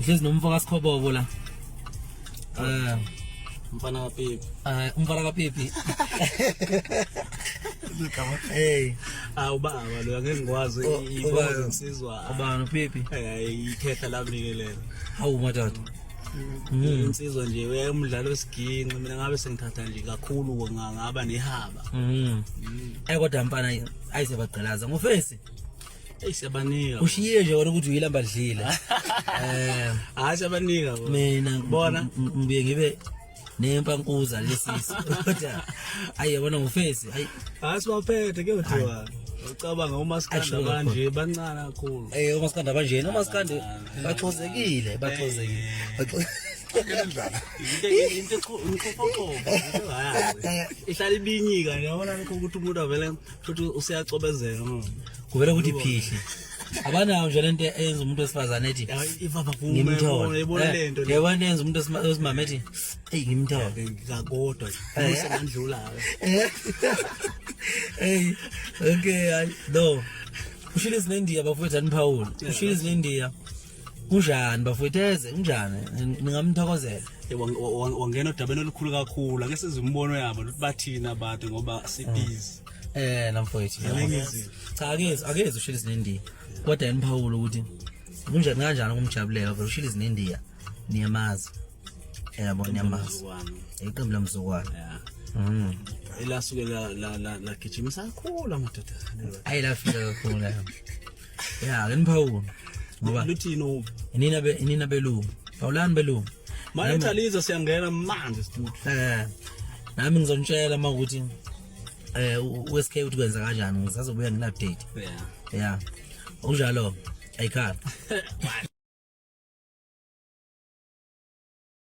Ihlezi nomfaka Sikhobobo la. Umfana kaPipi. Umfana kaPipi. Hey, Ubaba lo ngeke ngikwazi ibozo nsizwa. ubani uPipi? Ikhetha lamnikelela. Hawu madoda. Insizwa nje uyayimdlalo wesiginci mina ngabe sengithatha nje kakhulu ngaba nehaba. Kodwa mfana ayisebaqhelaza ngofesi. Siyabanika. Ushiye nje wona ukuthi uyilamba dlile. Siyabanika Mina bona ngibuye ngibe nempankuza lesisi. Kodwa ayibona ngofesi. Siwaphethe ke kuthiwa. Ucabanga umaskanda manje bancane kakhulu. Umaskanda abanjeni? Umaskanda baxhozekile. Into ngikhofoqobo ihlala ibinyika nje yabona lokho ukuthi umuntu avele futhi usiyacobezela kuvela ukuthi phihli abanayo nje lento eyenza umuntu wesifazane ethi ivava ngimthola yibona lento yabona yenza umuntu wesimama ethi hey ngimthola ngakodwa usengandlula okay no ushilisi neNdiya bafowethu aniphawula ushilisi neNdiya kunjani bafowetheze kunjani ningamthokozela wangena odabeni olukhulu kakhulu ake sizimbono yabo ukuthi bathina abantu ngoba sibhizi namfowethu cha akezi ushilisi neNdiya kodwa yaniphawula ukuthi kunjani kanjani ukumjabulela vele ushilisi neNdiya niyamazi yabo niyamazi iqembu lamzukwana elasuke la gijimisa kakhulu amadoda ayilafika kakhulu ngeniphawula ngoba luthini inina belungu Pawulani belungu manje Thaliza siyangena manje studio nami ngizonitshela makuthi uSK uthi kwenza kanjani ngisazobuya ngina update unjalo ayikhala